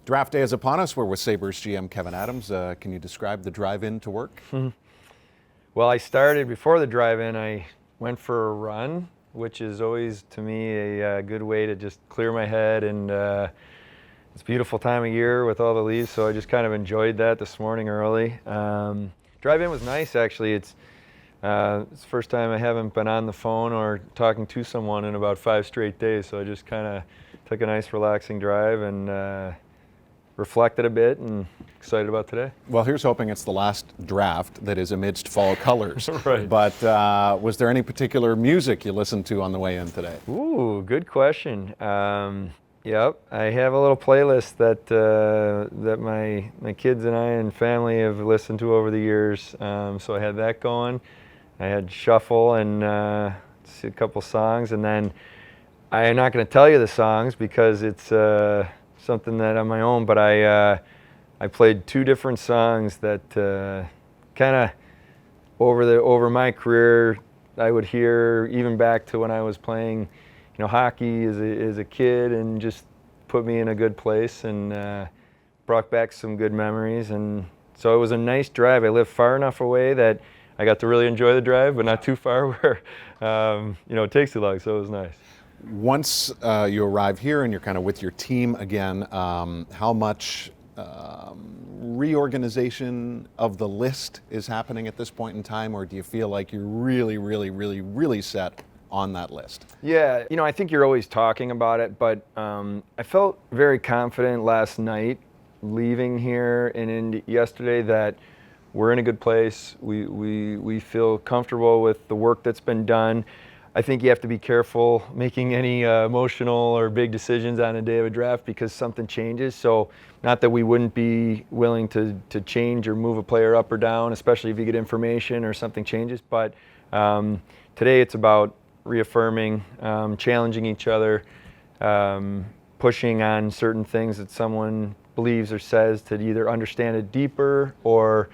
Draft day is upon us. We're with Sabres GM Kevyn Adams. Can you describe the drive-in to work? Well, I started before the drive-in. I went for a run, which is always, to me, a good way to just clear my head. And it's a beautiful time of year with all the leaves, so I just kind of enjoyed that this morning early. Drive-in was nice, actually. It's the first time I haven't been on the phone or talking to someone in about 5 straight days, so I just kind of took a nice, relaxing drive and reflected a bit and excited about today. Well, here's hoping it's the last draft that is amidst fall colors. Right. But was there any particular music you listened to on the way in today? Ooh, good question. Yep, I have a little playlist that that my kids and I and family have listened to over the years. So I had that going. I had shuffle and a couple songs, and then I am not going to tell you the songs because it's something that on my own, but I played 2 different songs that kind of over my career I would hear even back to when I was playing, hockey as a kid, and just put me in a good place and brought back some good memories. And so it was a nice drive. I lived far enough away that I got to really enjoy the drive, but not too far where it takes too long. So it was nice. Once you arrive here and you're kind of with your team again, how much reorganization of the list is happening at this point in time, or do you feel like you're really set on that list? Yeah, I think you're always talking about it, but I felt very confident last night leaving here and in yesterday that we're in a good place. We feel comfortable with the work that's been done. I think you have to be careful making any emotional or big decisions on a day of a draft because something changes. So not that we wouldn't be willing to change or move a player up or down, especially if you get information or something changes. But today it's about reaffirming, challenging each other, pushing on certain things that someone believes or says to either understand it deeper or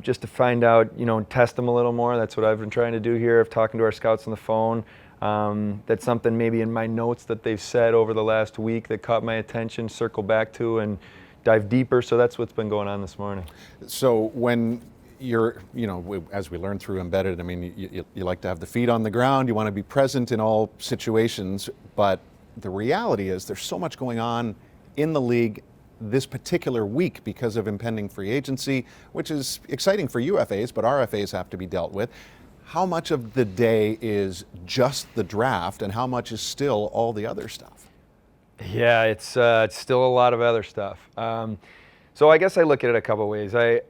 just to find out, test them a little more. That's what I've been trying to do here, of talking to our scouts on the phone. That's something maybe in my notes that they've said over the last week that caught my attention, circle back to and dive deeper. So that's what's been going on this morning. So when you're, as we learned through Embedded, you like to have the feet on the ground, you want to be present in all situations, but the reality is there's so much going on in the league this particular week because of impending free agency, which is exciting for UFAs, but RFAs have to be dealt with. How much of the day is just the draft and how much is still all the other stuff? Yeah, it's still a lot of other stuff. So I guess I look at it a couple ways. I've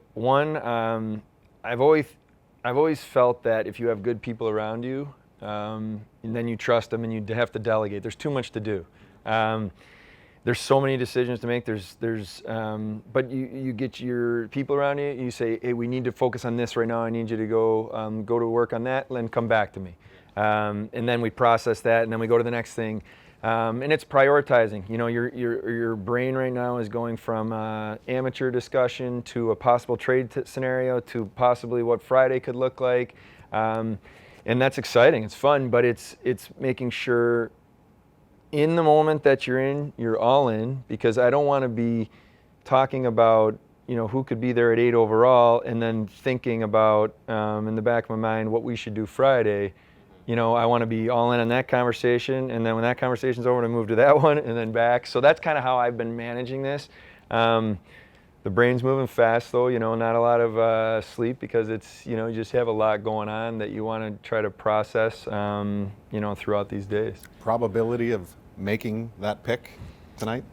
always felt that if you have good people around you, and then you trust them and you have to delegate. There's too much to do. There's so many decisions to make. But you get your people around you. You say, "Hey, we need to focus on this right now. I need you to go to work on that, and then come back to me." And then we process that, and then we go to the next thing. And it's prioritizing. Your brain right now is going from amateur discussion to a possible trade scenario to possibly what Friday could look like, and that's exciting. It's fun, but it's making sure, in the moment that you're in, you're all in, because I don't want to be talking about, who could be there at 8 overall and then thinking about, in the back of my mind, what we should do Friday. I want to be all in on that conversation, and then when that conversation's over, to move to that one and then back. So that's kind of how I've been managing this. The brain's moving fast, though, not a lot of sleep, because it's, you just have a lot going on that you want to try to process, throughout these days. Probability of making that pick tonight?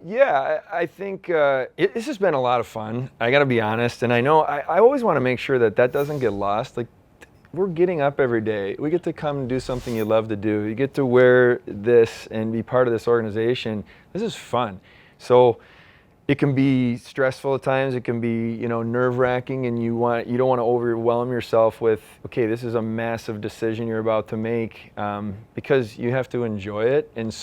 Yeah, I think this has been a lot of fun. I got to be honest, and I know I always want to make sure that doesn't get lost. Like, we're getting up every day. We get to come and do something you love to do. You get to wear this and be part of this organization. This is fun. So it can be stressful at times. It can be, nerve-wracking, and you don't want to overwhelm yourself with, okay, this is a massive decision you're about to make, because you have to enjoy it. And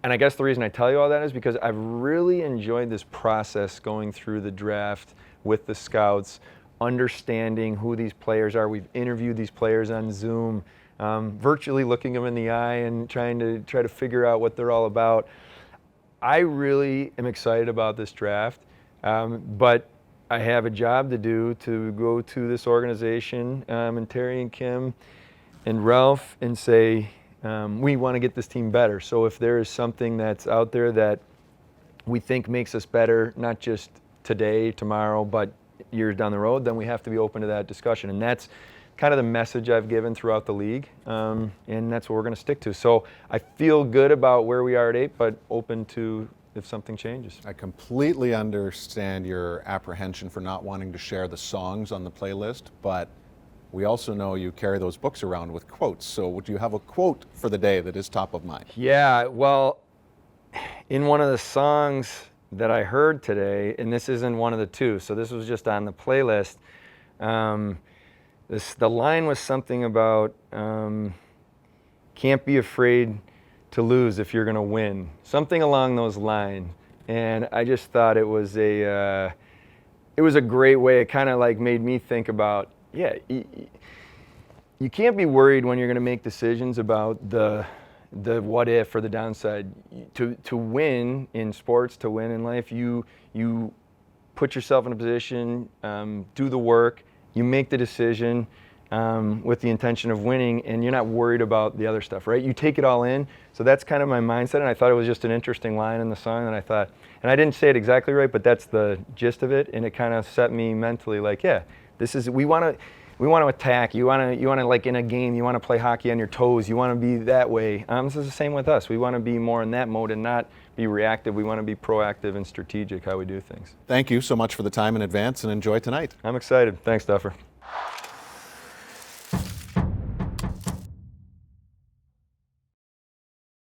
I guess the reason I tell you all that is because I've really enjoyed this process going through the draft with the scouts, understanding who these players are. We've interviewed these players on Zoom, virtually looking them in the eye and trying to figure out what they're all about. I really am excited about this draft, but I have a job to do to go to this organization and Terry and Kim and Ralph and say, we want to get this team better. So if there is something that's out there that we think makes us better, not just today, tomorrow, but years down the road, then we have to be open to that discussion. And that's kind of the message I've given throughout the league, and that's what we're going to stick to. So I feel good about where we are at 8, but open to if something changes. I completely understand your apprehension for not wanting to share the songs on the playlist, but we also know you carry those books around with quotes. So would you have a quote for the day that is top of mind? Yeah, well, in one of the songs that I heard today, and this isn't one of the 2, so this was just on the playlist, the line was something about can't be afraid to lose if you're going to win, something along those lines. And I just thought it was a great way. It kind of like made me think about, yeah, you can't be worried when you're going to make decisions about the what if or the downside. To win in sports, to win in life, you put yourself in a position, do the work, you make the decision with the intention of winning, and you're not worried about the other stuff, right? You take it all in. So that's kind of my mindset, and I thought it was just an interesting line in the song, and I thought, and I didn't say it exactly right, but that's the gist of it, and it kind of set me mentally like, yeah, this is, we want to attack. You want to like in a game, you want to play hockey on your toes. You want to be that way. This is the same with us. We want to be more in that mode and not be reactive. We want to be proactive and strategic how we do things. Thank you so much for the time in advance, and enjoy tonight. I'm excited. Thanks, Duffer.